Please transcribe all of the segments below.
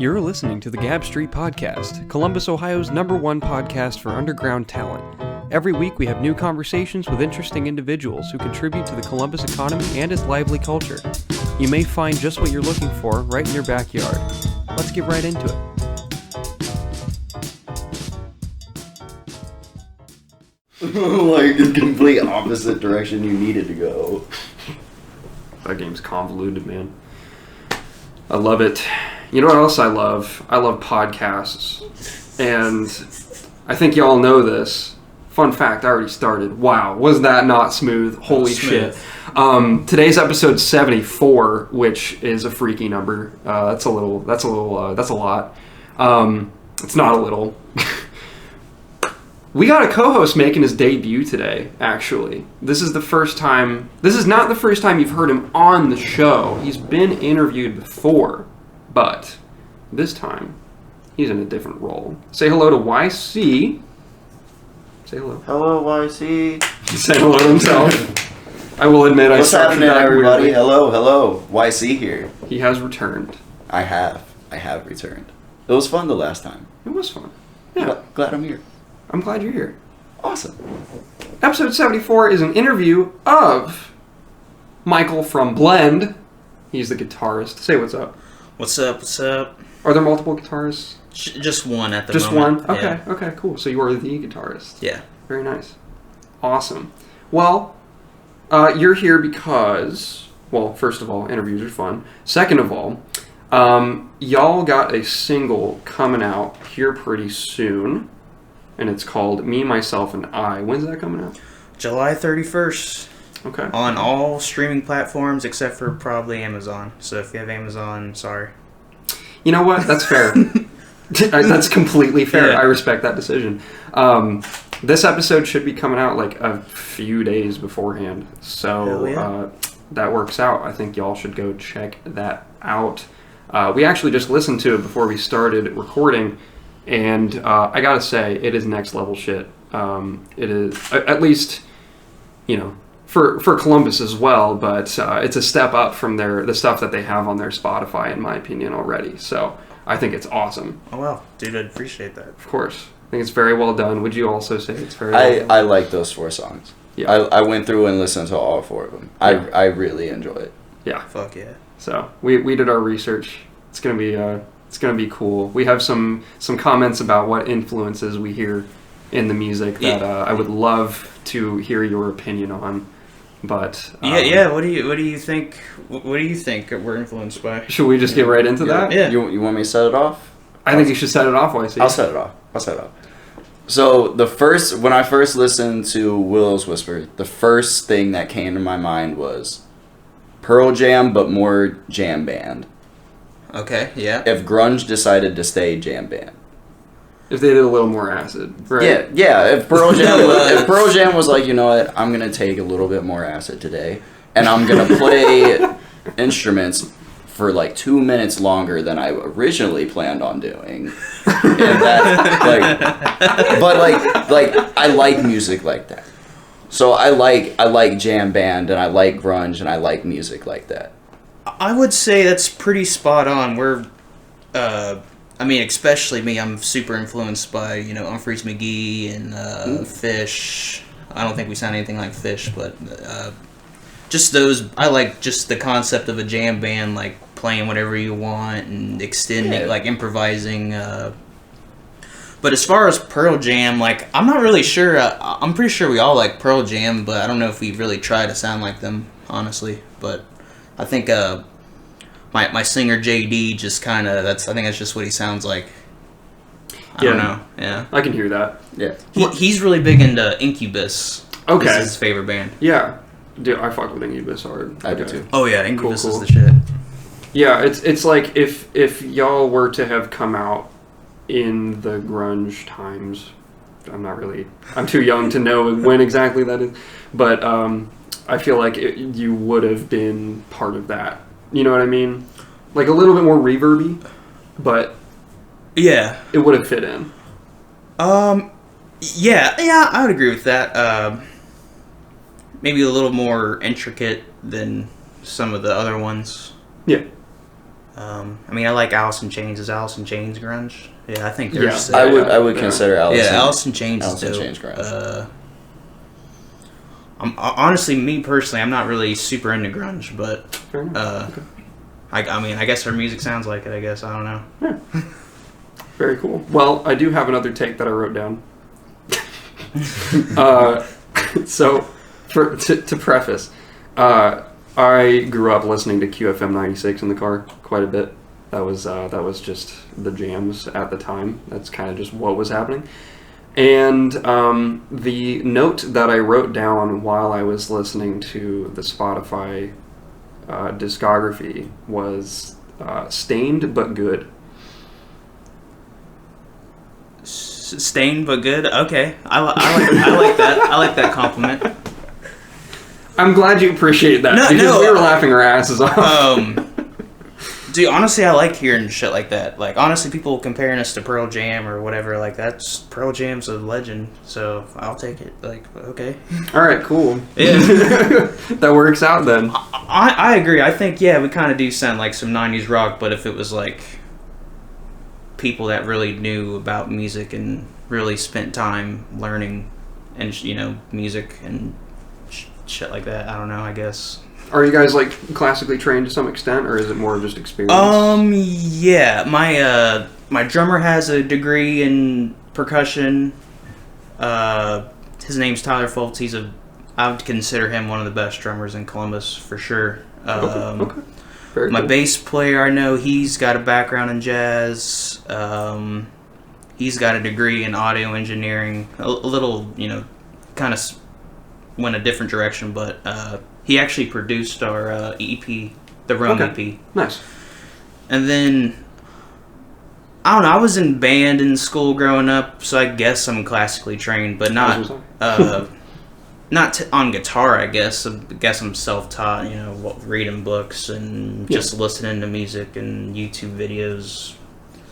You're listening to the Gab Street Podcast, Columbus, Ohio's #1 podcast for underground talent. Every week we have new conversations with interesting individuals who contribute to the Columbus economy and its lively culture. You may find just what you're looking for right in your backyard. Let's get right into it. Like the complete opposite direction you needed to go. That game's convoluted, man. I love it. You know what else I love? I love podcasts. And I think y'all know this. Fun fact, I already started. Wow, was that not smooth? Holy shit. Today's episode 74, which is a freaky number. That's a lot. It's not a little. We got a co-host making his debut today, actually. This is not the first time you've heard him on the show. He's been interviewed before, but this time, he's in a different role. Say hello to YC. Say hello. Hello, YC. Say hello to himself. I will admit, What's happening, everybody? Weirdly. Hello. YC here. He has returned. I have returned. It was fun the last time. It was fun. Yeah. Glad I'm here. I'm glad you're here. Awesome. Episode 74 is an interview of Michael from Blend. He's the guitarist. Say what's up. What's up? Are there multiple guitarists? Just one at the moment. Just one? Okay, yeah. Okay, cool. So you are the guitarist. Yeah. Very nice. Awesome. Well, you're here because, well, first of all, interviews are fun. Second of all, y'all got a single coming out here pretty soon. And it's called Me, Myself, and I. When's that coming out? July 31st. Okay. On all streaming platforms except for probably Amazon. So if you have Amazon, sorry. You know what? That's fair. That's completely fair. Yeah. I respect that decision. This episode should be coming out like a few days beforehand. So that works out. I think y'all should go check that out. We actually just listened to it before we started recording. And I gotta say, it is next level shit. It is, at least, you know, for Columbus as well, but it's a step up from the stuff that they have on their Spotify, in my opinion, already. So I think it's awesome. Oh, wow. Dude, I'd appreciate that. Of course. I think it's very well done. Would you also say it's very well done? I like those 4 songs. Yeah. I went through and listened to all 4 of them. Yeah. I really enjoy it. Yeah. Fuck yeah. So we did our research. It's gonna be cool. We have some comments about what influences we hear in the music that I would love to hear your opinion on. But yeah. What do you think? What do you think we're influenced by? Should we just get right into that? Yeah. You want me to set it off? I think you should set it off, YC. I'll set it off. So when I first listened to Willow's Whisper, the first thing that came to my mind was Pearl Jam, but more jam band. Okay, yeah. If grunge decided to stay jam band. If they did a little more acid, right? Yeah. If Pearl Jam was like, you know what, I'm gonna take a little bit more acid today, and I'm gonna play instruments for like 2 minutes longer than I originally planned on doing. And but I like music like that. So I like jam band, and I like grunge, and I like music like that. I would say that's pretty spot on. We're, especially me, I'm super influenced by, Humphreys McGee and Fish. I don't think we sound anything like Fish, but just those, I like just the concept of a jam band, like playing whatever you want and extending, like improvising. But as far as Pearl Jam, like, I'm not really sure. I'm pretty sure we all like Pearl Jam, but I don't know if we really try to sound like them, honestly. But I think my singer JD just kind of I think that's just what he sounds like. I don't know. Yeah, I can hear that. Yeah, he's really big into Incubus. Okay, this is his favorite band. Yeah, dude, I fuck with Incubus hard. I do too. Oh yeah, Incubus cool. is the shit. Yeah, it's like if y'all were to have come out in the grunge times. I'm too young to know when exactly that is, but I feel like you would have been part of that. You know what I mean? Like a little bit more reverby, but yeah, it would have fit in. Yeah, I would agree with that. Maybe a little more intricate than some of the other ones. Yeah. I mean, I like Alice in Chains. Is Alice in Chains grunge? Yeah, I think they're sick. I would consider Alice. Yeah, Alice in Chains is dope. Chains grunge. Honestly, me personally, I'm not really super into grunge, but I mean, I guess her music sounds like it. I guess I don't know. Yeah. Very cool. Well, I do have another take that I wrote down. So, to preface, I grew up listening to QFM 96 in the car quite a bit. That was just the jams at the time. That's kind of just what was happening. And the note that I wrote down while I was listening to the Spotify discography was stained but good. Stained but good. Okay, I like that. I like that compliment. I'm glad you appreciate that because we were laughing our asses off. Dude, honestly, I like hearing shit like that. Like, honestly, people comparing us to Pearl Jam or whatever, like, that's Pearl Jam's a legend, so I'll take it. Like, okay. All right, cool. Yeah. That works out then. I agree. I think, yeah, we kind of do sound like some 90s rock, but if it was like people that really knew about music and really spent time learning and, you know, music and shit like that, I don't know, I guess. Are you guys like classically trained to some extent, or is it more just experience? Yeah, my drummer has a degree in percussion. His name's Tyler Foltz. I would consider him one of the best drummers in Columbus for sure. Okay. Very my cool. bass player, I know he's got a background in jazz. He's got a degree in audio engineering. A little, you know, kind of went a different direction, but he actually produced our EP, the Rome EP. Nice. And then, I don't know, I was in band in school growing up, so I guess I'm classically trained, but not on guitar, I guess. I guess I'm self-taught, you know, reading books and just listening to music and YouTube videos.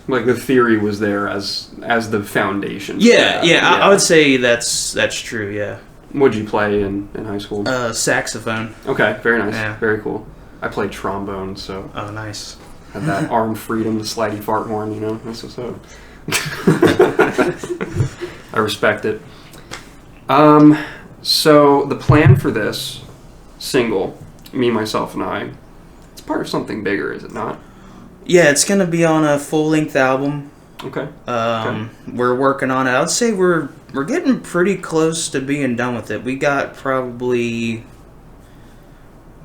Like the theory was there as the foundation. Yeah. I would say that's true, yeah. What'd you play in high school? Saxophone. Okay, very nice. Yeah. Very cool. I played trombone, so... Oh, nice. Had that arm freedom, the slidey fart horn, you know? That's what's up. I respect it. So, the plan for this single, Me, Myself, and I, it's part of something bigger, is it not? Yeah, it's going to be on a full-length album. Okay. We're working on it. I would say we're getting pretty close to being done with it. We got probably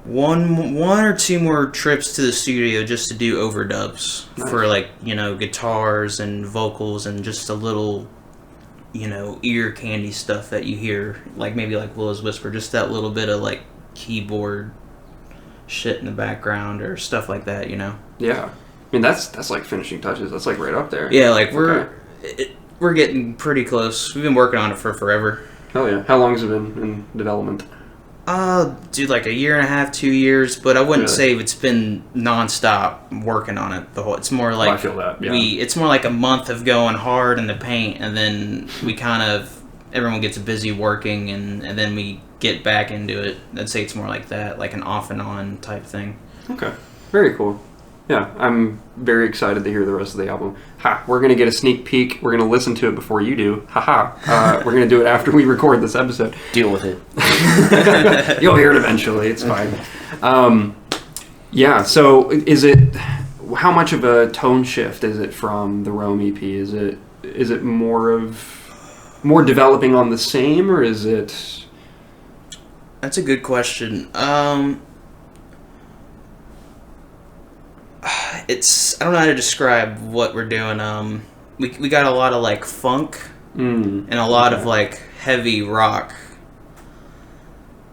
one or two more trips to the studio just to do overdubs for, like, you know, guitars and vocals and just a little, you know, ear candy stuff that you hear, like maybe like Willow's Whisper, just that little bit of like keyboard shit in the background or stuff like that, you know. Yeah. I mean, that's like finishing touches. That's like right up there. Yeah, like we're getting pretty close. We've been working on it for forever. Hell yeah. How long has it been in development? Dude, like a year and a half, 2 years, but I wouldn't say it's been nonstop working on it. It's more like I feel that. Yeah. It's more like a month of going hard in the paint, and then we everyone gets busy working, and then we get back into it. I'd say it's more like that, like an off and on type thing. Okay, very cool. Yeah, I'm very excited to hear the rest of the album. We're going to get a sneak peek. We're going to listen to it before you do. We're going to do it after we record this episode. Deal with it. You'll hear it eventually. It's fine. Yeah, so is it... How much of a tone shift is it from the Rome EP? Is it more developing on the same, or is it... That's a good question. I don't know how to describe what we're doing. We got a lot of like funk and a lot of like heavy rock.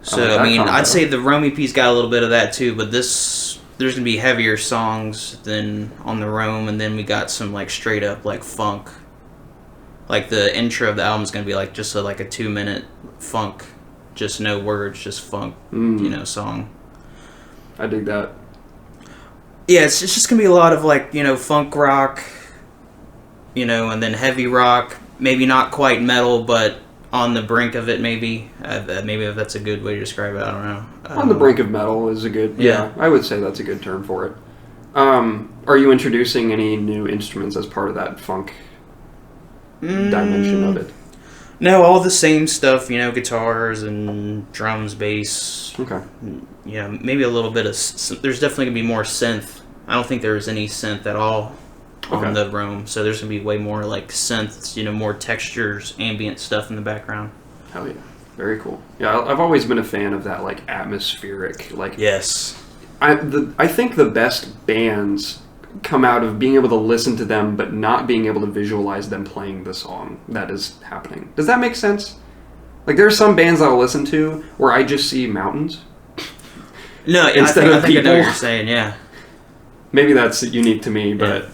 So I mean, I'd say the Rome EP's got a little bit of that too, but there's gonna be heavier songs than on the Rome, and then we got some like straight up like funk. Like the intro of the album's gonna be like just like a 2-minute funk, just no words, just funk, you know, song. I dig that. Yeah, it's just going to be a lot of, like, you know, funk rock, you know, and then heavy rock. Maybe not quite metal, but on the brink of it, maybe. Maybe if that's a good way to describe it, I don't know. On the brink of metal is a good... Yeah, I would say that's a good term for it. Are you introducing any new instruments as part of that funk dimension of it? No, all the same stuff, guitars and drums, bass. Okay. Maybe a little bit of... There's definitely going to be more synth. I don't think there's any synth at all on the Roam, so there's going to be way more like synths, more textures, ambient stuff in the background. Hell yeah. Very cool. Yeah, I've always been a fan of that, like, atmospheric, like... Yes. I think the best bands come out of being able to listen to them but not being able to visualize them playing the song that is happening. Does that make sense? Like, there are some bands I'll listen to where I just see mountains. No, instead of I think people. I know what you're saying, yeah. Maybe that's unique to me, but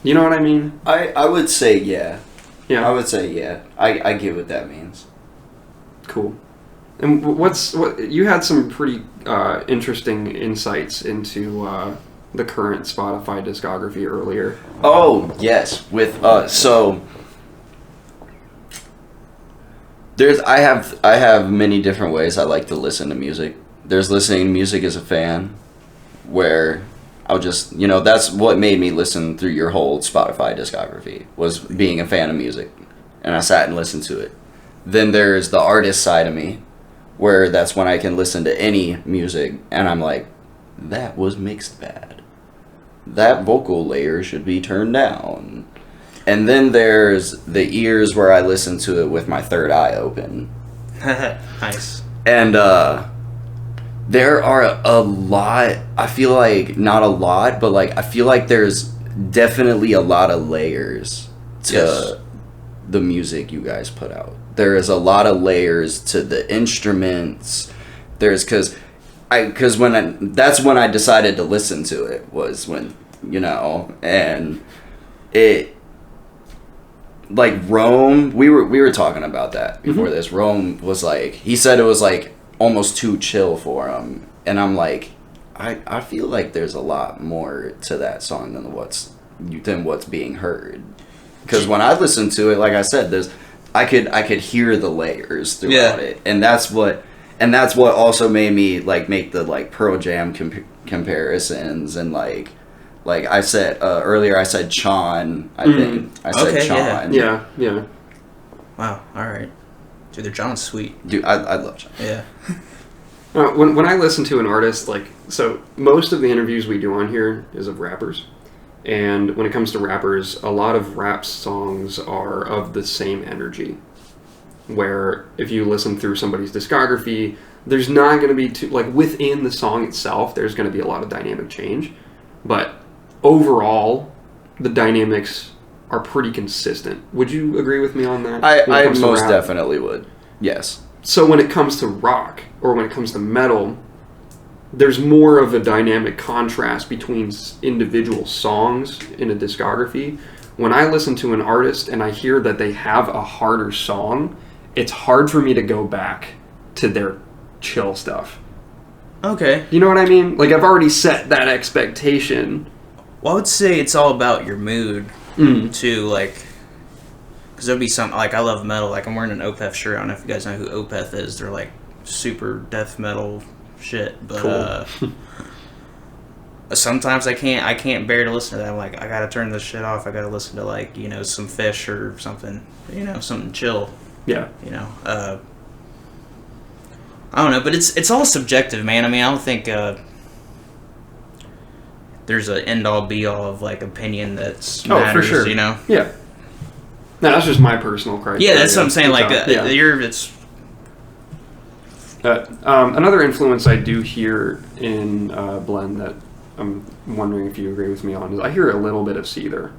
you know what I mean? I would say yeah. Yeah. I would say yeah. I get what that means. Cool. And what you had some pretty interesting insights into the current Spotify discography earlier. Oh yes, with so I have many different ways I like to listen to music. There's listening to music as a fan, where I'll just that's what made me listen through your whole Spotify discography, was being a fan of music, and I sat and listened to it. Then there's the artist side of me, where that's when I can listen to any music and I'm like, that was mixed bad. That vocal layer should be turned down. And then there's the ears where I listen to it with my third eye open. Nice. And there are a lot, I feel like, not a lot, but like I feel like there's definitely a lot of layers to the music you guys put out. There is a lot of layers to the instruments. That's when I decided to listen to it, was when, and it, like, Rome, we were talking about that before this. Rome was like, he said it was like almost too chill for him, and I'm like, I feel like there's a lot more to that song than what's being heard. Because when I listened to it, like I said, I could hear the layers throughout it, and that's what also made me like make the like Pearl Jam comparisons, and like I said earlier, I said Chon. I think I said Chon. Yeah. Wow. All right. Dude, the John's sweet. Dude, I love Chon. Yeah. When I listen to an artist, like, so most of the interviews we do on here is of rappers. And when it comes to rappers, a lot of rap songs are of the same energy. Where if you listen through somebody's discography, there's not going to be within the song itself, there's going to be a lot of dynamic change. But overall, the dynamics are pretty consistent. Would you agree with me on that? I most definitely would. Yes. So when it comes to rock, or when it comes to metal, there's more of a dynamic contrast between individual songs in a discography. When I listen to an artist and I hear that they have a harder song, it's hard for me to go back to their chill stuff. Okay. You know what I mean? Like, I've already set that expectation. Well, I would say it's all about your mood, too, like, because there'll be some, like, I love metal, like, I'm wearing an Opeth shirt, I don't know if you guys know who Opeth is, they're, like, super death metal shit, but, cool. Sometimes I can't bear to listen to that. I'm like, I gotta turn this shit off, I gotta listen to, like, some Fish or something, something chill. Yeah. I don't know, but it's all subjective, man. I mean, I don't think there's an end-all, be-all of, like, opinion that's matters, for sure. Yeah. No, that's just my personal criteria. Yeah, that's what I'm saying. Like, another influence I do hear in Blend that I'm wondering if you agree with me on is I hear a little bit of Seether.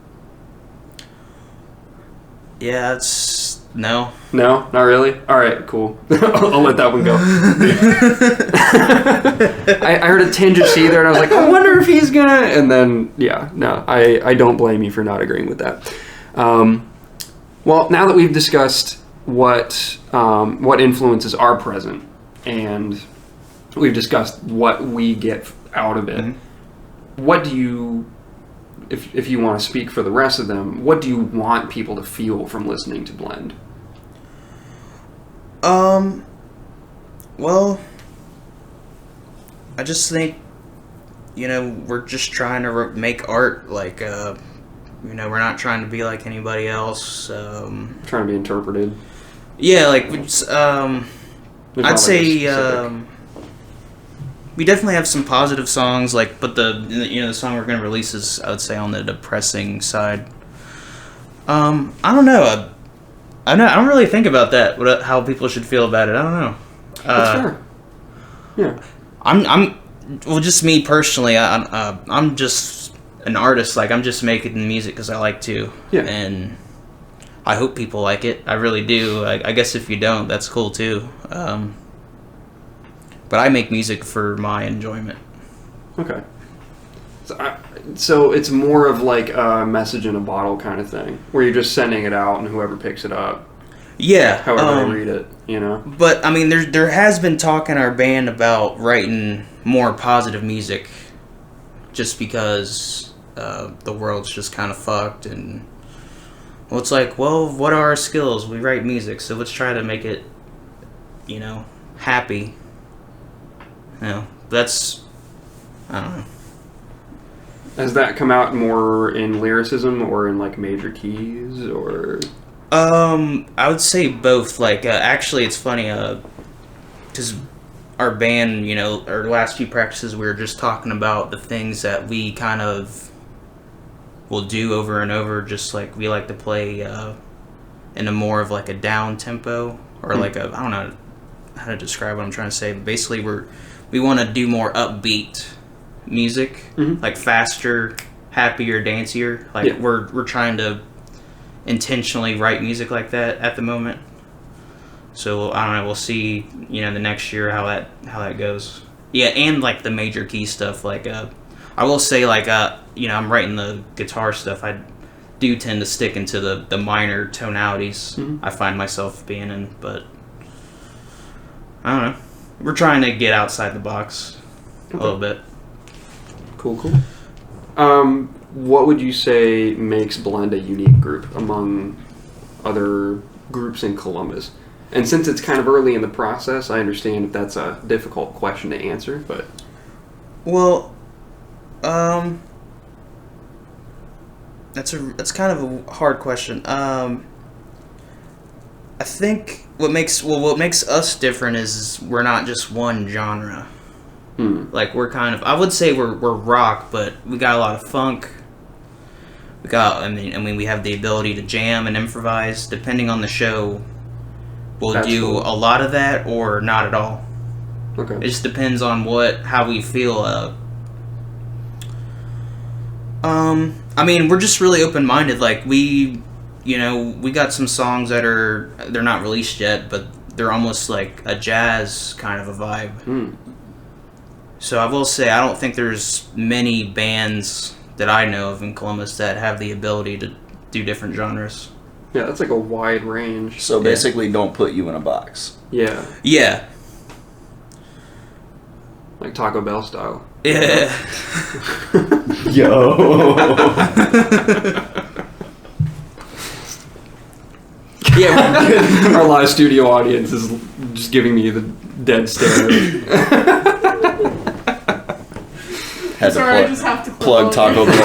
Yeah, it's... No, not really? Alright, cool. I'll let that one go. I heard a tinge of Seether and I was like, I wonder if he's gonna... And then, I don't blame you for not agreeing with that. Well, now that we've discussed what influences are present, and we've discussed what we get out of it, what do you... If you want to speak for the rest of them, what do you want people to feel from listening to Blend? Well, I just think, we're just trying to make art. Like, we're not trying to be like anybody else. Trying to be interpreted. Yeah, like, I'd say we definitely have some positive songs. Like, but the song we're gonna release is, I would say, on the depressing side. I don't know. I don't really think about that. How people should feel about it. I don't know. That's fair. Yeah. Well, just me personally. I'm just an artist. Like, I'm just making music because I like to. Yeah. And I hope people like it. I really do. I guess if you don't, that's cool too. But I make music for my enjoyment. Okay. So it's more of like a message in a bottle kind of thing, where you're just sending it out and whoever picks it up. Yeah. However they read it, But, I mean, there has been talk in our band about writing more positive music just because the world's just kind of fucked. And, well, it's like, well, what are our skills? We write music, so let's try to make it, happy. That's, I don't know. Has that come out more in lyricism or in like major keys or? I would say both. Like, actually, it's funny, because our band, our last few practices, we were just talking about the things that we kind of will do over and over. Just like we like to play in a more of like a down tempo, or like I don't know how to describe what I'm trying to say. But basically, we want to do more upbeat music, like faster, happier, dancier. Like we're trying to intentionally write music like that at the moment. So I don't know. We'll see. The next year how that goes. Yeah, and like the major key stuff. Like I will say, like I'm writing the guitar stuff. I do tend to stick into the minor tonalities. I find myself being in, but I don't know. We're trying to get outside the box a little bit. Cool. What would you say makes Blend a unique group among other groups in Columbus? And since it's kind of early in the process, I understand if that's a difficult question to answer, but... Well, that's kind of a hard question. I think what makes us different is we're not just one genre. Like, we're kind of, I would say we're rock, but we got a lot of funk. We have the ability to jam and improvise. Depending on the show, we'll do a lot of that or not at all. Okay. It just depends on how we feel. We're just really open-minded. Like, we got some songs they're not released yet, but they're almost like a jazz kind of a vibe. So I will say, I don't think there's many bands that I know of in Columbus that have the ability to do different genres. Yeah, that's like a wide range. So basically, don't put you in a box. Yeah. Yeah. Like Taco Bell style. Yeah. Yo. Yeah. Our live studio audience is just giving me the dead stare. Sorry, I just have to plug Taco Bell.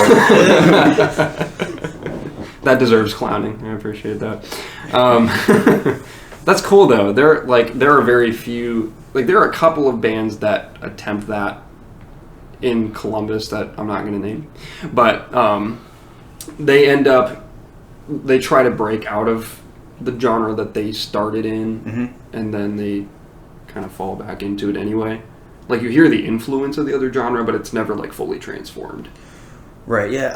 That deserves clowning. I appreciate that. That's cool though. There are very few. Like, there are a couple of bands that attempt that in Columbus that I'm not going to name, but they try to break out of the genre that they started in, and then they kind of fall back into it anyway. Like, you hear the influence of the other genre, but it's never like fully transformed. Right. Yeah,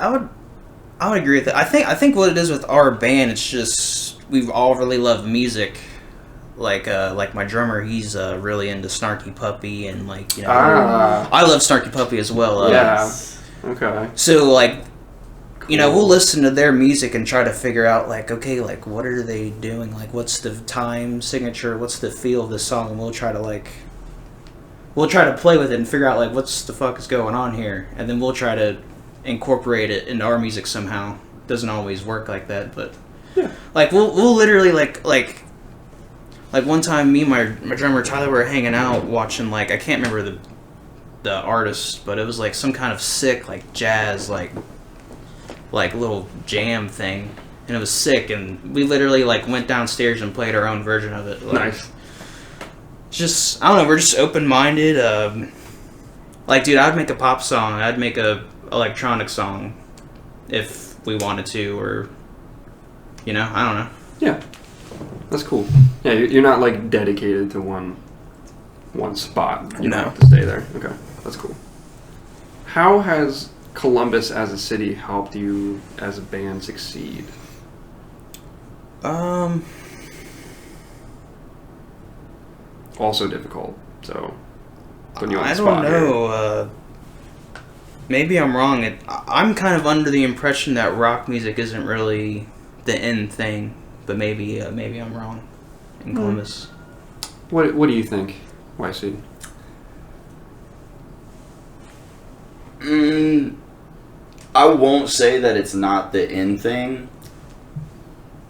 I would agree with that. I think what it is with our band, it's just we've all really loved music. Like my drummer, he's really into Snarky Puppy, and I love Snarky Puppy as well. Yeah. Okay. So we'll listen to their music and try to figure out okay, what are they doing? Like, what's the time signature? What's the feel of the song? And we'll try to play with it and figure out what's the fuck is going on here, and then we'll try to incorporate it into our music somehow. It doesn't always work like that, but yeah. We'll literally like one time, me and my drummer Tyler were hanging out watching I can't remember the artist, but it was like some kind of sick like jazz like little jam thing, and it was sick. And we literally like went downstairs and played our own version of it. Like, nice. Just I don't know. We're just open minded. Like, dude, I'd make a pop song. I'd make a electronic song if we wanted to, or I don't know. Yeah, that's cool. Yeah, you're not like dedicated to one spot. You don't have to stay there. Okay, that's cool. How has Columbus as a city helped you as a band succeed? Also difficult. So putting you on the spot. I don't know. Maybe I'm wrong. I'm kind of under the impression that rock music isn't really the end thing, but maybe I'm wrong in Columbus. What do you think, YC? I won't say that it's not the end thing.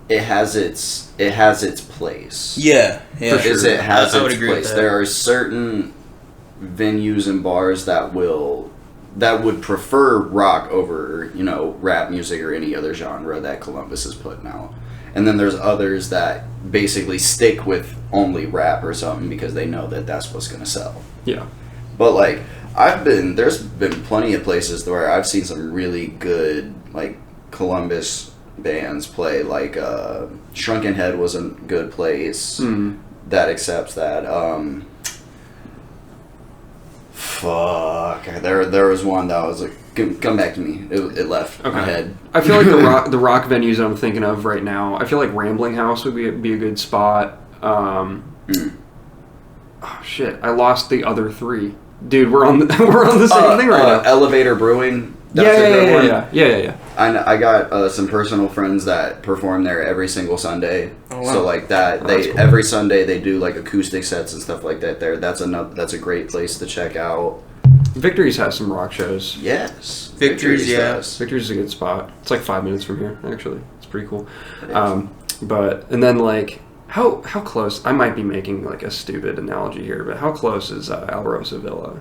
It has its place. Yeah, for sure. It has its place. With that. There are certain venues and bars that would prefer rock over, rap music or any other genre that Columbus is putting out. And then there's others that basically stick with only rap or something because they know that that's what's going to sell. Yeah. But like there's been plenty of places where I've seen some really good like Columbus bands play. Like Shrunken Head was a good place that accepts that. Fuck. There was one that was like, come back to me. It left my head. I feel like the rock venues that I'm thinking of right now, I feel like Rambling House would be a good spot. Oh shit! I lost the other three. Dude, we're on the same thing right now. Elevator Brewing. That's a good one. Yeah. I got some personal friends that perform there every single Sunday. Oh, wow. So like that, cool. Every Sunday they do like acoustic sets and stuff like that. There, that's a great place to check out. Victories has some rock shows. Yes, Victories, yeah. Victories is a good spot. It's like 5 minutes from here, actually. It's pretty cool. And then like how close? I might be making like a stupid analogy here, but how close is Alrosa Villa?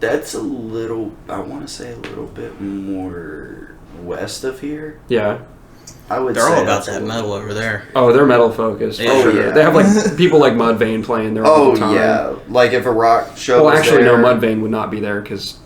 That's a little, I want to say a little bit more west of here. Yeah. I would They're say all about that metal over there. Oh, they're metal focused. Yeah. Sure. Yeah. They have like people like Mudvayne playing there all the time. Yeah. Like if a rock show was actually, there... no, Mudvayne would not be there because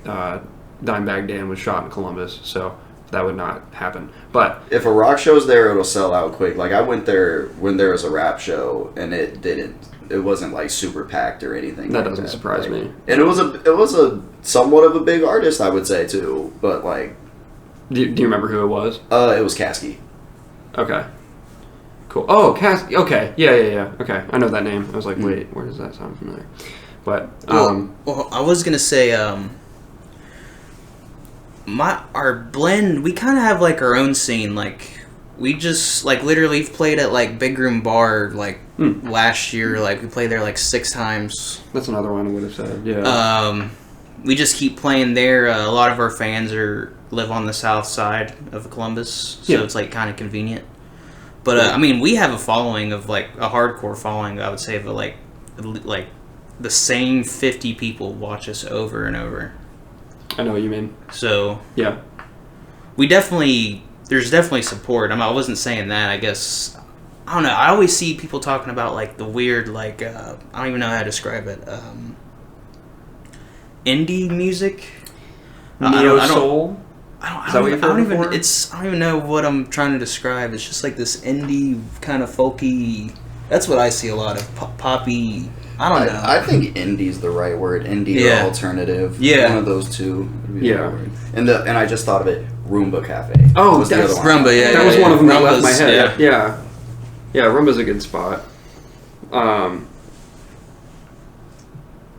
Dimebag Dan was shot in Columbus, so that would not happen. But if a rock show's there, it'll sell out quick. Like I went there when there was a rap show, and it wasn't like super packed or anything. That doesn't surprise me. And it was a somewhat of a big artist, I would say too. But like, do you remember who it was? It was Caskey. Okay. Cool. Oh, Caskey. Okay. Yeah. Okay, I know that name. I was like, wait, where does that sound familiar? But well, I was gonna say our blend. We kind of have like our own scene. Like we just like literally played at like Big Room Bar like. Last year, like we played there like 6 times. That's another one I would have said. Yeah. We just keep playing there. A lot of our fans live on the south side of Columbus, so it's like kind of convenient. But I mean, we have a following of like a hardcore following. I would say, but like the same 50 people watch us over and over. I know what you mean. So yeah, there's definitely support. I wasn't saying that. I guess. I don't know. I always see people talking about like the weird, like I don't even know how to describe it. Indie music, neo soul. I don't even know what I'm trying to describe. It's just like this indie kind of folky. That's what I see a lot of poppy. I don't know. I think indie's the right word. Indie or alternative. Yeah, one of those two. Yeah, and I just thought of it. Roomba Cafe. Oh, that's Rumba. Yeah, that was one of them that left my head. Yeah, Rumba's a good spot.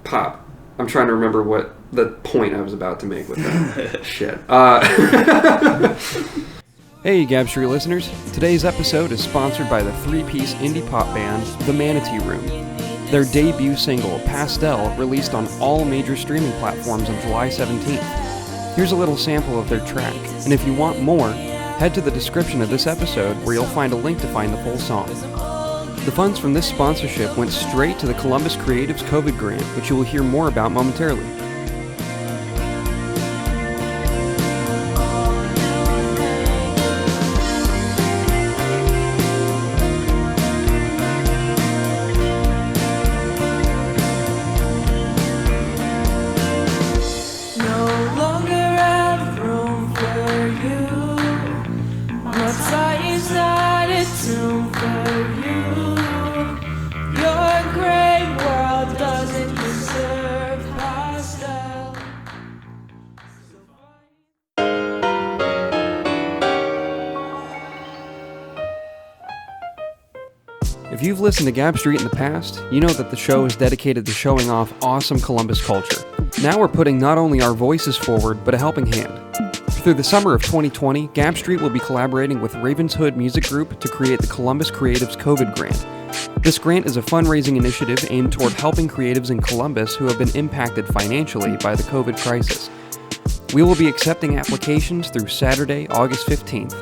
Pop. I'm trying to remember what the point I was about to make with that. Shit. Hey, Gab Street listeners. Today's episode is sponsored by the 3-piece indie pop band, The Manatee Room. Their debut single, Pastel, released on all major streaming platforms on July 17th. Here's a little sample of their track, and if you want more, head to the description of this episode where you'll find a link to find the full song. The funds from this sponsorship went straight to the Columbus Creatives COVID grant, which you will hear more about momentarily. If you've listened to Gab Street in the past, you know that the show is dedicated to showing off awesome Columbus culture. Now we're putting not only our voices forward, but a helping hand. Through the summer of 2020, Gab Street will be collaborating with Ravenshood Music Group to create the Columbus Creatives COVID Grant. This grant is a fundraising initiative aimed toward helping creatives in Columbus who have been impacted financially by the COVID crisis. We will be accepting applications through Saturday, August 15th,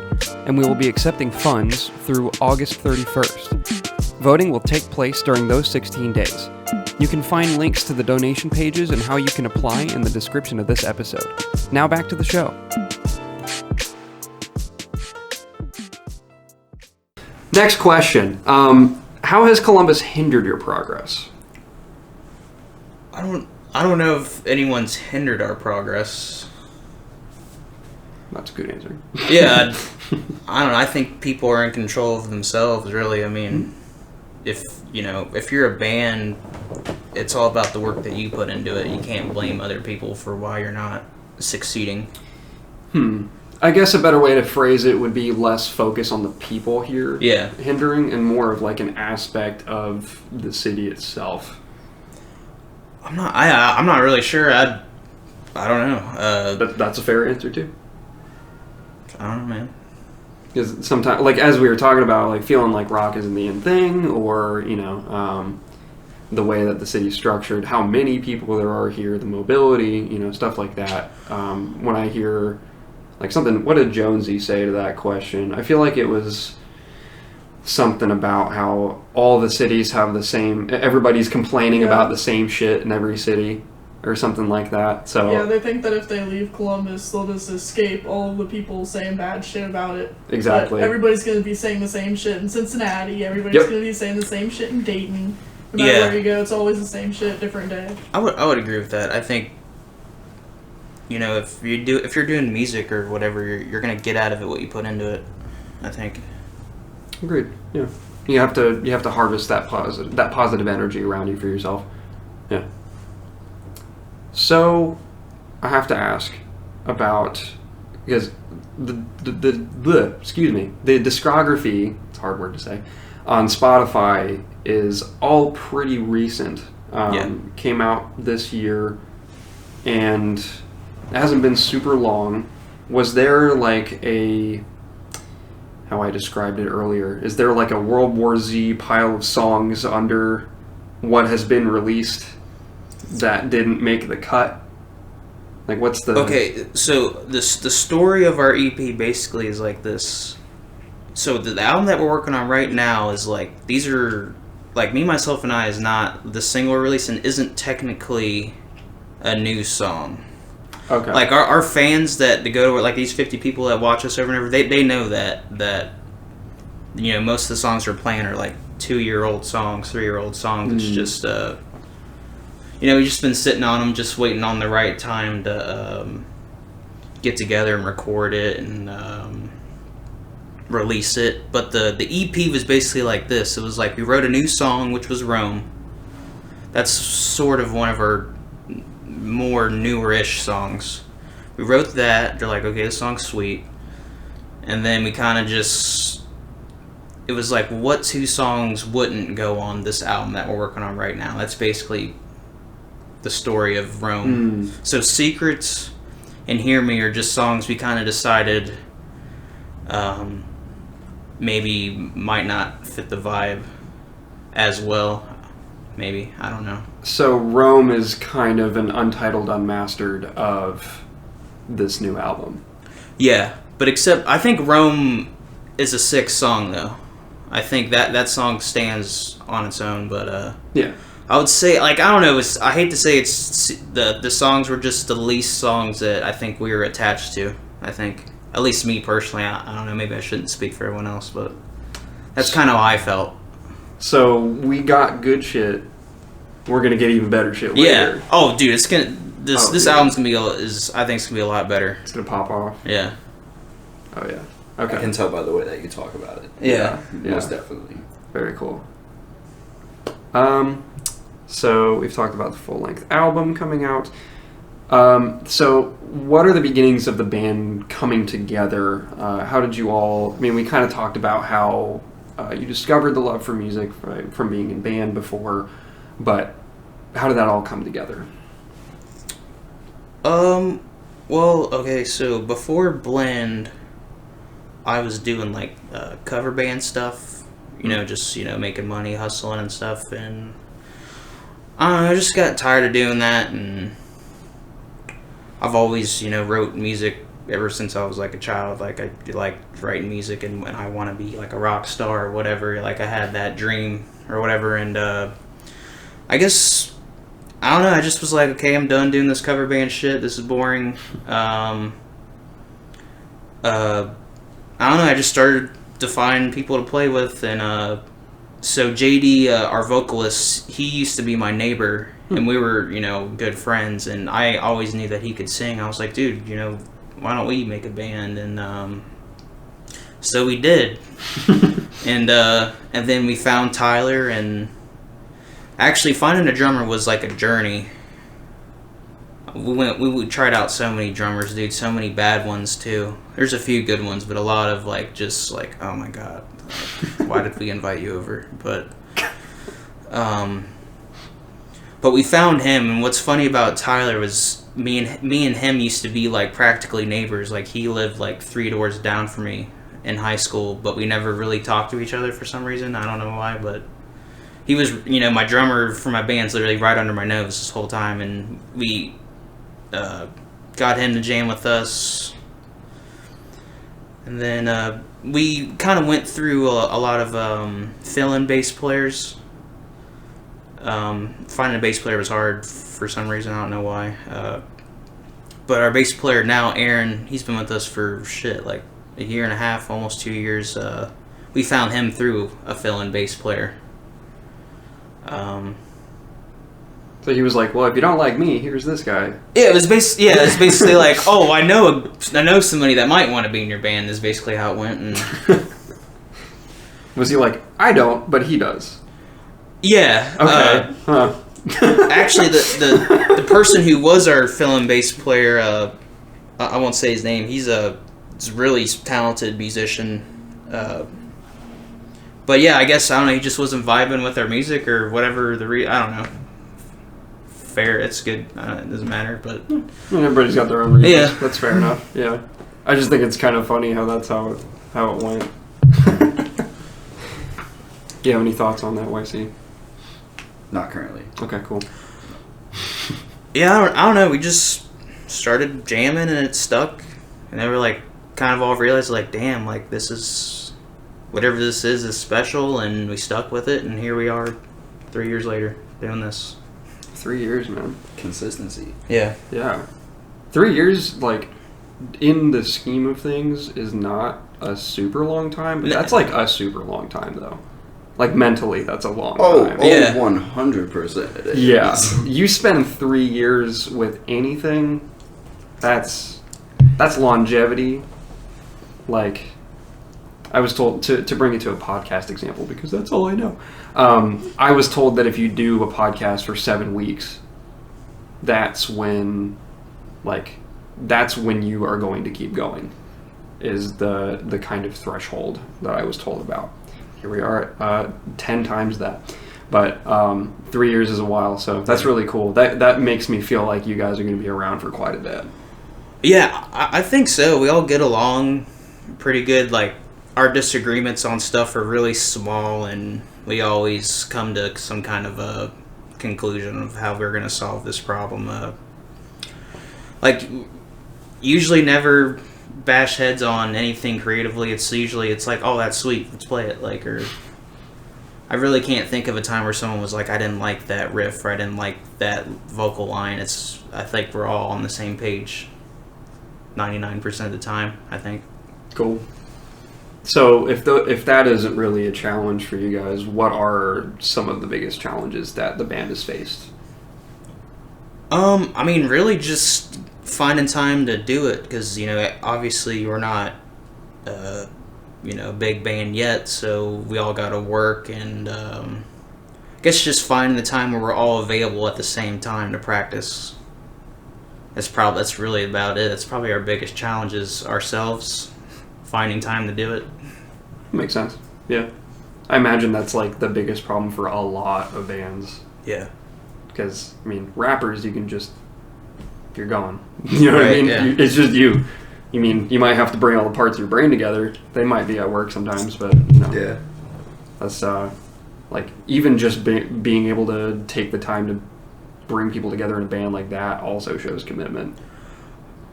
and we will be accepting funds through August 31st. Voting will take place during those 16 days. You can find links to the donation pages and how you can apply in the description of this episode. Now back to the show. Next question. How has Columbus hindered your progress? I don't know if anyone's hindered our progress. That's a good answer. Yeah, I don't know. I think people are in control of themselves, really. I mean, if you're a band, it's all about the work that you put into it. You can't blame other people for why you're not succeeding. I guess a better way to phrase it would be less focus on the people here hindering and more of like an aspect of the city itself. I'm not really sure. I don't know. That's a fair answer too. I don't know, man. Because sometimes, like as we were talking about, like feeling like rock isn't the end thing, or the way that the city's structured, how many people there are here, the mobility, stuff like that. When I hear like something, what did Jonesy say to that question? I feel like it was something about how all the cities have the same, everybody's complaining about the same shit in every city, or something like that. So yeah, they think that if they leave Columbus, they'll just escape all of the people saying bad shit about it. Exactly. But everybody's going to be saying the same shit in Cincinnati. Everybody's going to be saying the same shit in Dayton. No matter where you go, it's always the same shit, different day. I would agree with that. I think, if you're doing music or whatever, you're gonna get out of it what you put into it. I think. Agreed. Yeah. You have to harvest that positive energy around you for yourself. Yeah. So, I have to ask about, because the discography, it's a hard word to say, on Spotify is all pretty recent. Came out this year, and it hasn't been super long. Was there like how I described it earlier, is there like a World War Z pile of songs under what has been released that didn't make the cut? Like what's the... Okay, so the story of our EP basically is like this. So the album that we're working on right now is like, these are, like Me, Myself, and I is not the single release and isn't technically a new song. Okay. Like our fans that go to, like these 50 people that watch us over and over, they know that most of the songs we're playing are like 2-year-old songs, 3-year-old songs. It's just we've just been sitting on them, just waiting on the right time to get together and record it and release it. But the EP was basically like this. It was like we wrote a new song, which was Rome. That's sort of one of our more newer-ish songs. We wrote that. They're like, okay, this song's sweet. And then we kind of just... It was like, what 2 songs wouldn't go on this album that we're working on right now? That's basically the story of Rome. So Secrets and Hear Me are just songs we kind of decided maybe might not fit the vibe as well. Maybe. I don't know. So Rome is kind of an untitled unmastered of this new album. Yeah, but except I think Rome is a sick song though. I think that song stands on its own, but yeah. I would say, like, I don't know, I hate to say it's the songs were just the least songs that I think we were attached to. I think, at least me personally, I don't know, maybe I shouldn't speak for everyone else, but that's kind of how I felt. So we got good shit. We're gonna get even better shit later. Yeah. Oh, dude, it's gonna this album's gonna be I think it's gonna be a lot better. It's gonna pop off. Yeah. Oh yeah. Okay. I can tell by the way that you talk about it. Yeah. Most definitely. Very cool. So we've talked about the full-length album coming out. So what are the beginnings of the band coming together? How did you all... I mean, we kind of talked about how you discovered the love for music from being in band before, but how did that all come together? Well, okay, so before Blend, I was doing, like, cover band stuff, just, making money, hustling and stuff, and I don't know, I just got tired of doing that, and I've always, wrote music ever since I was, like, a child. Like, I liked writing music, and when I want to be, like, a rock star or whatever, like, I had that dream or whatever, and I guess, I don't know, I just was like, okay, I'm done doing this cover band shit, this is boring. I don't know, I just started to find people to play with, and so JD, our vocalist, he used to be my neighbor, and we were, good friends, and I always knew that he could sing. I was like, dude, why don't we make a band? And so we did. And then we found Tyler, and actually finding a drummer was like a journey. We tried out so many drummers, dude, so many bad ones too. There's a few good ones, but a lot of like just like, oh my god, like, why did we invite you over? But we found him, and what's funny about Tyler was me and him used to be like practically neighbors. Like he lived like 3 doors down from me in high school, but we never really talked to each other for some reason. I don't know why, but he was, my drummer for my band's literally right under my nose this whole time, and we got him to jam with us. And then we kind of went through a lot of fill-in bass players. Finding a bass player was hard for some reason, I don't know why. But our bass player now, Aaron, he's been with us for like a year and a half, almost 2 years. We found him through a fill-in bass player. So he was like, well, if you don't like me, here's this guy. Yeah, it's basically like, oh, I know somebody that might want to be in your band, is basically how it went. And was he like, I don't, but he does? Yeah. Okay. Actually, the person who was our fill-in bass player, I won't say his name, he's a really talented musician. But yeah, I guess, I don't know, he just wasn't vibing with our music or whatever I don't know. Fair, it's good. It doesn't matter, but everybody's got their own reasons. Yeah, that's fair enough. Yeah, I just think it's kind of funny how that's how it went. Do you have any thoughts on that, YC? Not currently. Okay, cool. Yeah, I don't know. We just started jamming and it stuck, and then we're like, kind of all realized like, damn, like this is whatever this is special, and we stuck with it, and here we are, 3 years later, doing this. 3 years, man. Consistency. Yeah. Yeah. 3 years, like, in the scheme of things, is not a super long time, but that's like a super long time, though. Like, mentally, that's a long time. Yeah. 100%. Yeah. You spend 3 years with anything, that's longevity. Like, I was told, to bring it to a podcast example, because that's all I know. I was told that if you do a podcast for 7 weeks, that's when you are going to keep going, is the kind of threshold that I was told about. Here we are at 10 times that. But 3 years is a while, so that's really cool. That makes me feel like you guys are going to be around for quite a bit. Yeah, I think so. We all get along pretty good. Like, our disagreements on stuff are really small, and we always come to some kind of a conclusion of how we're going to solve this problem. Like, usually never bash heads on anything creatively. It's usually, it's like, oh, that's sweet, let's play it. Like, or I really can't think of a time where someone was like, I didn't like that riff or I didn't like that vocal line. I think we're all on the same page 99% of the time, I think. Cool. So if that isn't really a challenge for you guys, what are some of the biggest challenges that the band has faced? I mean, really just finding time to do it, because, obviously we're not, a big band yet, so we all gotta work, and, I guess just finding the time where we're all available at the same time to practice. That's really about it. That's probably our biggest challenge is ourselves, finding time to do it. Makes sense. Yeah. I imagine that's like the biggest problem for a lot of bands. Yeah. Because, I mean, rappers, you can just, you're gone. You know what I mean? Yeah. It's just you. You mean, you might have to bring all the parts of your brain together. They might be at work sometimes, but, Yeah. That's, like, even just being able to take the time to bring people together in a band like that also shows commitment.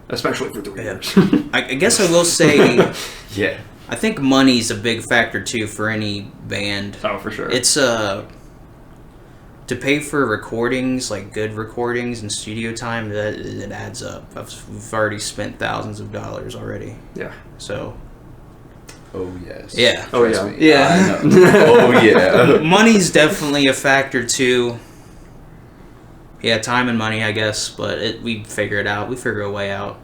Especially for 3 years. I guess I will say, Yeah. I think money's a big factor, too, for any band. Oh, for sure. It's, to pay for recordings, like good recordings and studio time, it adds up. We've already spent thousands of dollars already. Yeah. So. Oh, yes. Yeah. Oh, Trust yeah. me. Yeah. I know. Oh, yeah. Money's definitely a factor, too. Yeah, time and money, I guess, but we figure it out. We figure a way out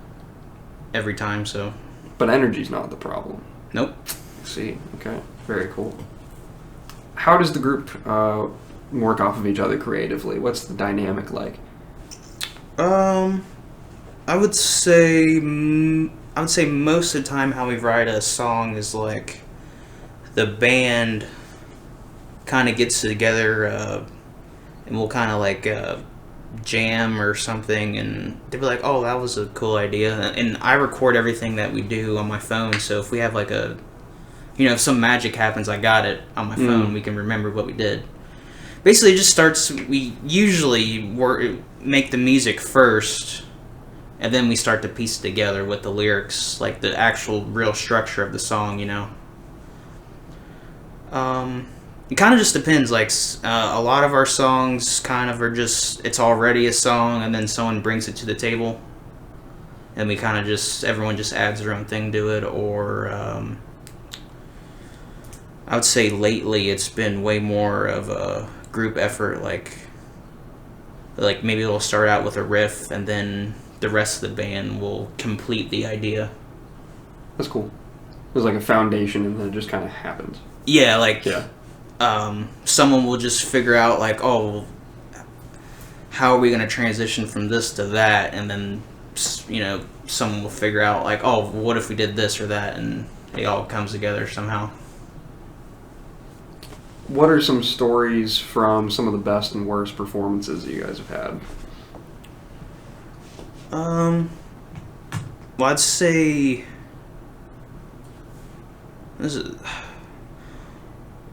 every time, so. But energy's not the problem. Nope. See, okay. Very cool. How does the group work off of each other creatively? What's the dynamic like? I would say most of the time how we write a song is like the band kind of gets together and we'll kind of like jam or something, and they'll be like, oh, that was a cool idea, and I record everything that we do on my phone, so if we have like if some magic happens, I got it on my phone, we can remember what we did. Basically, it just starts. We usually make the music first, and then we start to piece it together with the lyrics, like the actual real structure of the song. It kind of just depends. Like a lot of our songs, kind of are just it's already a song, and then someone brings it to the table, and we kind of everyone just adds their own thing to it. Or I would say lately it's been way more of a group effort, like maybe it'll start out with a riff and then the rest of the band will complete the idea. That's cool. There's like a foundation and then it just kind of happens. Yeah, someone will just figure out like, oh, how are we going to transition from this to that, and then someone will figure out like, oh, what if we did this or that, and it all comes together somehow. What are some stories from some of the best and worst performances that you guys have had? Well, I'd say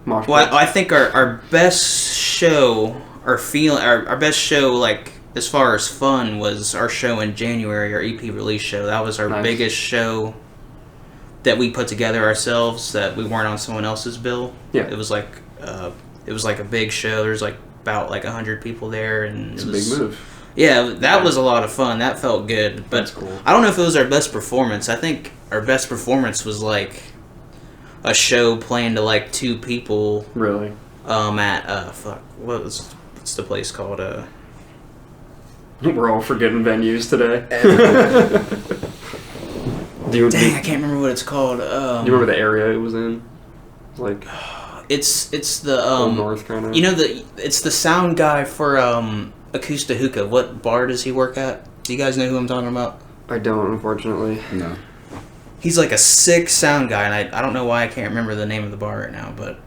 Mosh pit? I think our best show, our best show, like as far as fun, was our show in January, our EP release show. That was our biggest show that we put together ourselves, that we weren't on someone else's bill. Yeah. It was like a big show. There's like about 100 people there, and It's a big move. Yeah, that was a lot of fun. That felt good. But That's cool. I don't know if it was our best performance. I think our best performance was like a show playing to like 2 people. Really? At what's the place called? We're all forgetting venues today. Dang, I can't remember what it's called. Do you remember the area it was in? Like it's the Old North kind of. It's the sound guy for Acoustic Hookah. What bar does he work at? Do you guys know who I'm talking about? I don't, unfortunately. No. He's like a sick sound guy, and I don't know why I can't remember the name of the bar right now, but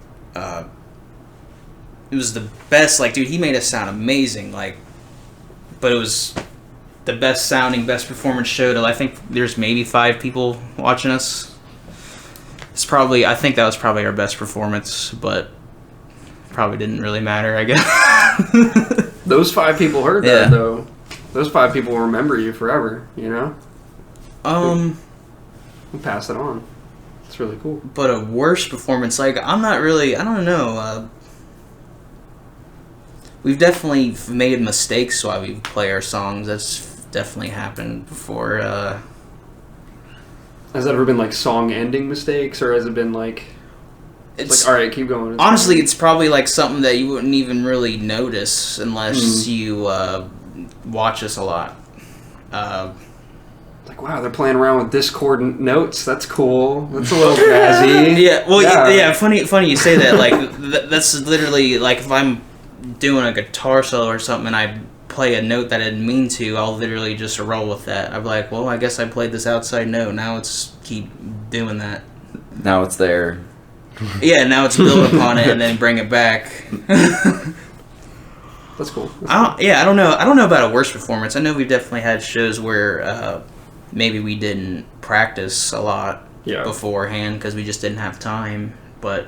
it was the best. Like, dude, he made us sound amazing. Like, but it was the best sounding, best performance show till I think there's maybe 5 people watching us. I think that was probably our best performance, but probably didn't really matter, I guess. Those 5 people heard that, though. Those 5 people will remember you forever, We'll pass it on. It's really cool. But a worse performance, like, I don't know. we've definitely made mistakes while we play our songs. That's definitely happened before. Has that ever been like song ending mistakes, or has it been like it's like, all right, keep going? Honestly, it's probably like something that you wouldn't even really notice unless you watch us a lot. Like, wow, they're playing around with discordant notes. That's cool. That's a little jazzy. Yeah, well, yeah. Funny you say that. Like, that's literally like if I'm doing a guitar solo or something and I play a note that I didn't mean to, I'll literally just roll with that. I'm like, well, I guess I played this outside note. Now it's keep doing that. Now it's there. Yeah, now it's build upon it and then bring it back. That's cool. I don't know. I don't know about a worse performance. I know we've definitely had shows where maybe we didn't practice a lot beforehand because we just didn't have time. But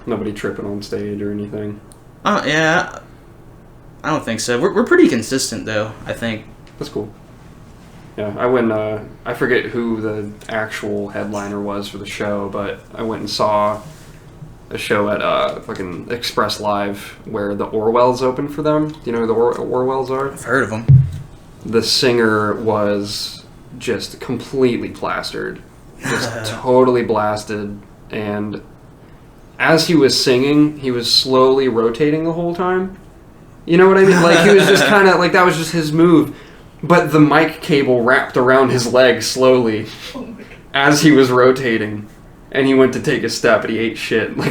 nobody tripping on stage or anything. Yeah, I don't think so. We're pretty consistent though. I think that's cool. Yeah, I went. I forget who the actual headliner was for the show, but I went and saw a show at fucking Express Live where the Orwells opened for them. Do you know who the Orwells are? I've heard of them. The singer was just completely plastered, just totally blasted, and as he was singing, he was slowly rotating the whole time. You know what I mean? Like, he was just kind of like, that was just his move. But the mic cable wrapped around his leg slowly as he was rotating. And he went to take a step and he ate shit. Like,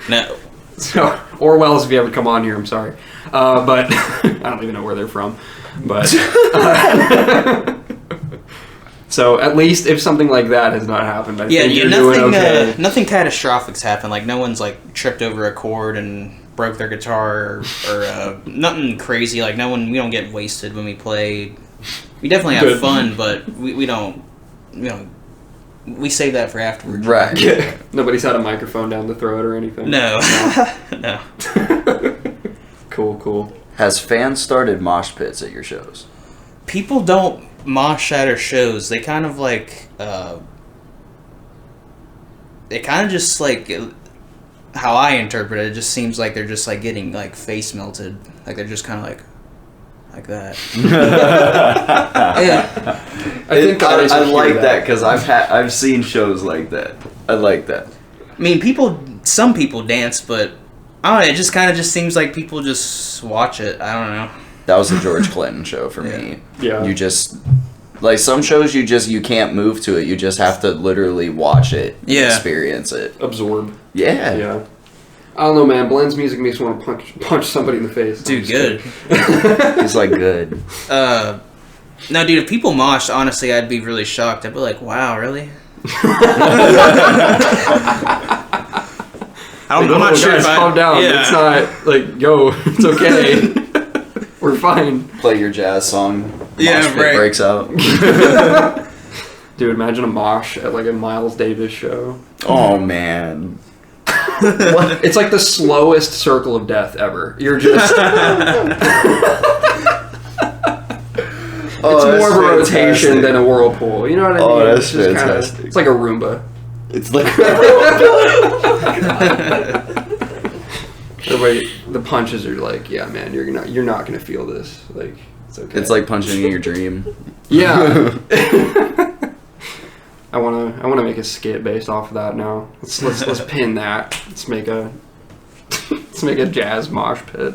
no. So, Orwells, if you ever come on here, I'm sorry. But I don't even know where they're from. But so at least if something like that has not happened, I think you're nothing, doing okay. Nothing catastrophic's happened. Like, no one's like tripped over a chord and broke their guitar or nothing crazy. Like, we don't get wasted when we play. We definitely have fun, but we don't, we save that for afterwards. Right. Yeah. Nobody's had a microphone down the throat or anything. No. No. Cool. Has fans started mosh pits at your shows? People don't mosh at our shows. They kind of like, just like, how I interpret it, just seems like they're just like getting like face melted. Like they're just kind of like that. Yeah. I like that because I've seen shows like that. I like that. I mean, some people dance, but I don't know. It just kind of just seems like people just watch it. I don't know. That was the George Clinton show for me. Yeah. You just like some shows you can't move to it. You just have to literally watch it, experience it, Absorb. Yeah. I don't know, man. Blend's music makes me want to punch somebody in the face. Dude, good. He's like, good. No, dude, if people moshed, honestly, I'd be really shocked. I'd be like, wow, really? I'm not sure if calm down. Yeah. It's not like, yo, it's okay. We're fine. Play your jazz song. Yeah, mosh pit breaks out. Dude, imagine a mosh at like a Miles Davis show. Oh, man. What? It's like the slowest circle of death ever. You're just... It's more of a rotation than a whirlpool. You know what I mean? Oh, that's it's just fantastic. It's like a Roomba. It's like... Everybody, the punches are like, yeah, man, you're not gonna feel this. Like, it's okay. It's like punching in your dream. Yeah. I wanna make a skit based off of that now. Let's pin that. Let's make a jazz mosh pit.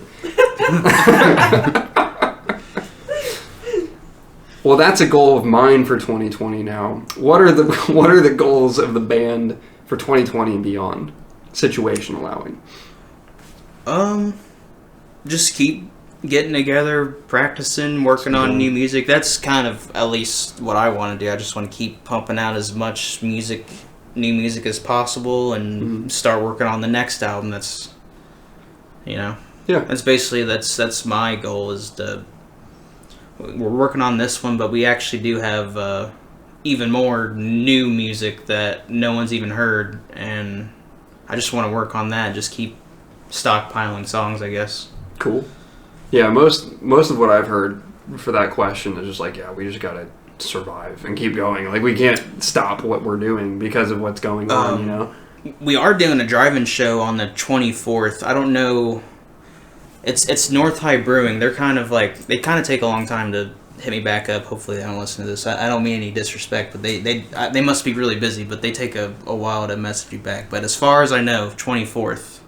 Well, that's a goal of mine for 2020 now. What are the goals of the band for 2020 and beyond, situation allowing? Just keep getting together, practicing, working on new music. That's kind of at least what I want to do. I just want to keep pumping out as much new music as possible and start working on the next album. That's, that's basically, that's my goal is we're working on this one, but we actually do have even more new music that no one's even heard, and I just want to work on that, just keep stockpiling songs, I guess. Cool. Yeah, most of what I've heard for that question is just like, yeah, we just gotta survive and keep going. Like, we can't stop what we're doing because of what's going on, we are doing a drive-in show on the 24th. I don't know. It's North High Brewing. They're kind of like, they kind of take a long time to hit me back up. Hopefully they don't listen to this. I don't mean any disrespect, but they must be really busy, but they take a while to message you back. But as far as I know, 24th.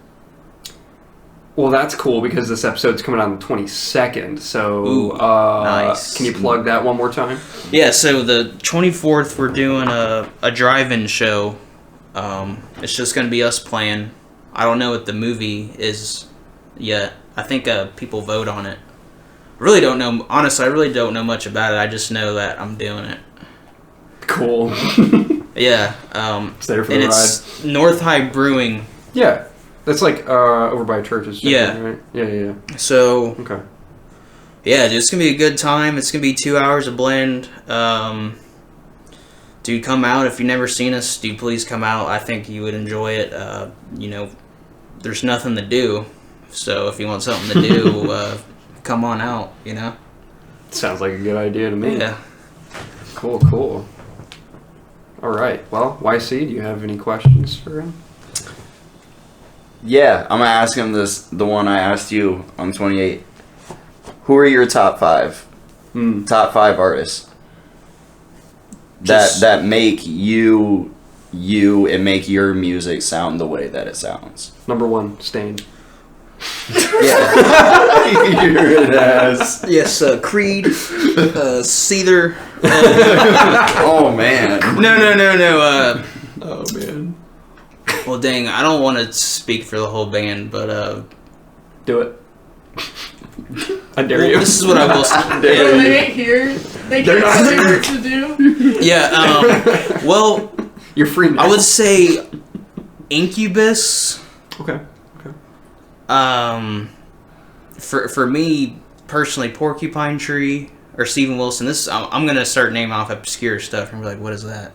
Well, that's cool because this episode's coming out on the 22nd. So, Ooh, nice. Can you plug that one more time? Yeah, so the 24th we're doing a drive-in show. It's just going to be us playing. I don't know what the movie is yet. I think people vote on it. Really don't know. Honestly, I really don't know much about it. I just know that I'm doing it. Cool. Yeah. It's there for and the it's North High Brewing. Yeah. That's like over by churches. Yeah. Right? Yeah. So. Okay. Yeah, dude, it's going to be a good time. It's going to be 2 hours of blend. Dude, come out. If you've never seen us, dude, please come out. I think you would enjoy it. There's nothing to do. So if you want something to do, come on out, Sounds like a good idea to me. Yeah. Cool. All right. Well, YC, do you have any questions for him? Yeah, I'm going to ask him the one I asked you on 28. Who are your top 5? Top 5 artists that make you and make your music sound the way that it sounds? Number 1, Stain. Yeah. You're an ass. Yes, Creed, Seether. Oh, man. No. Oh, man. Well, dang, I don't want to speak for the whole band, but... Do it. I dare you. This is what I will say. They ain't here. They can't tell me what to do. Yeah, well... You're free now. I would say Incubus. Okay. For me personally, Porcupine Tree or Steven Wilson. I'm gonna start naming off obscure stuff and be like, what is that?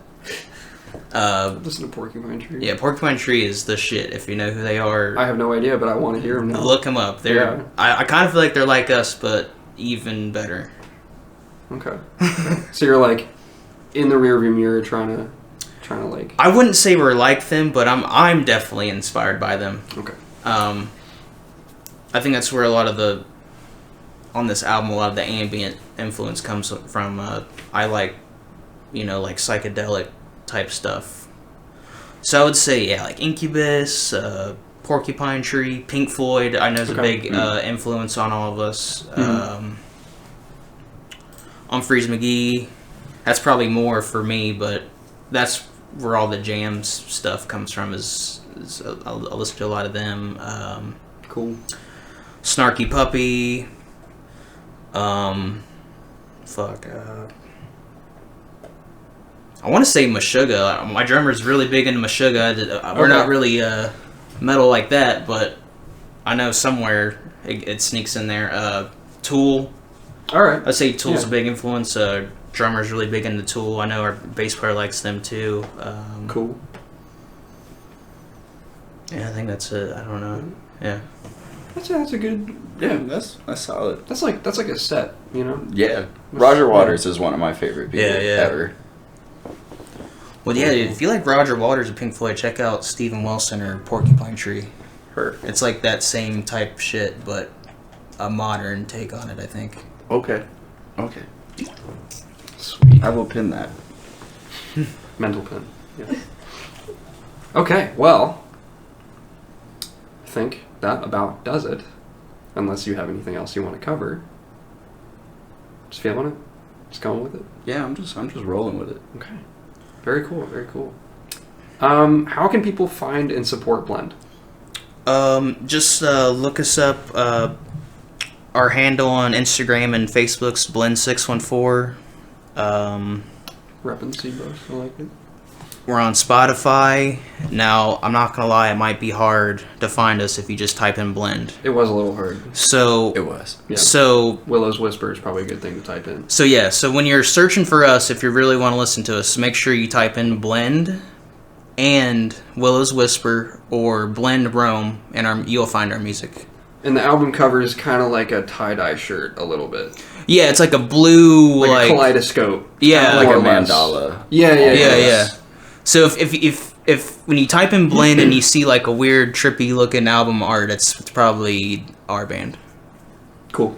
Listen to Porcupine Tree. Yeah, Porcupine Tree is the shit. If you know who they are, I have no idea, but I want to hear them now. Look them up. I kind of feel like they're like us, but even better. Okay. So you're like in the rearview mirror trying to like. I wouldn't say we're like them, but I'm definitely inspired by them. Okay. I think that's where on this album, a lot of the ambient influence comes from. I like, like psychedelic type stuff. So I would say, yeah, like Incubus, Porcupine Tree, Pink Floyd, I know is a big influence on all of us. Humphreys McGee, that's probably more for me, but that's where all the jams stuff comes from. I'll listen to a lot of them. Cool. Snarky Puppy. I want to say Meshuggah. My drummer's really big into Meshuggah. We're not really metal like that, but I know somewhere it sneaks in there. Tool. All right. I'd say Tool's a big influence. Drummer's really big into Tool. I know our bass player likes them too. Cool. Yeah, I think that's it. I don't know. Yeah. That's a good. Yeah, that's solid. That's like a set, Yeah. Roger Waters is one of my favorite people ever. Well, yeah, dude, if you like Roger Waters and Pink Floyd, check out Steven Wilson or Porcupine Tree. Perfect. It's like that same type shit, but a modern take on it, I think. Okay. Sweet. I will pin that. Mental pin. Yeah. Okay, well, I think that about does it. Unless you have anything else you want to cover. Just feeling it? Just going with it? Yeah, I'm just rolling with it. Okay. Very cool. How can people find and support Blend? Just look us up. Our handle on Instagram and Facebook's Blend614. Reppin' Seabush, I like it. We're on Spotify. Now, I'm not going to lie, it might be hard to find us if you just type in Blend. It was a little hard. So, It was. Yeah. So, Willow's Whisper is probably a good thing to type in. So when you're searching for us, if you really want to listen to us, make sure you type in Blend and Willow's Whisper or Blend Rome, and you'll find our music. And the album cover is kind of like a tie-dye shirt a little bit. Yeah, it's like a blue, like a kaleidoscope. Yeah. Like a More or less. mandala. Yeah. So if when you type in Blend and you see like a weird trippy looking album art, it's probably our band. Cool.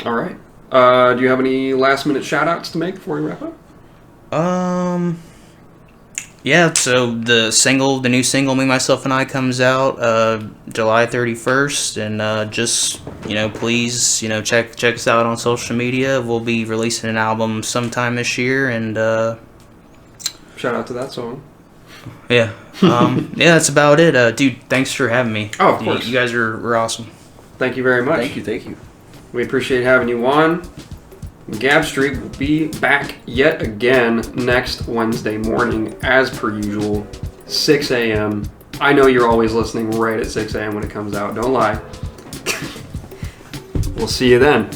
All right. Do you have any last minute shout outs to make before we wrap up? Yeah, so the new single, Me, Myself, and I, comes out July 31st, and just, please, check us out on social media. We'll be releasing an album sometime this year, and shout out to that song. Yeah. Yeah, that's about it. Dude, thanks for having me. Oh, of course. You guys were awesome. Thank you very much. Thank you. We appreciate having you on. Gab Street will be back yet again next Wednesday morning, as per usual, 6 a.m. I know you're always listening right at 6 a.m. when it comes out. Don't lie. We'll see you then.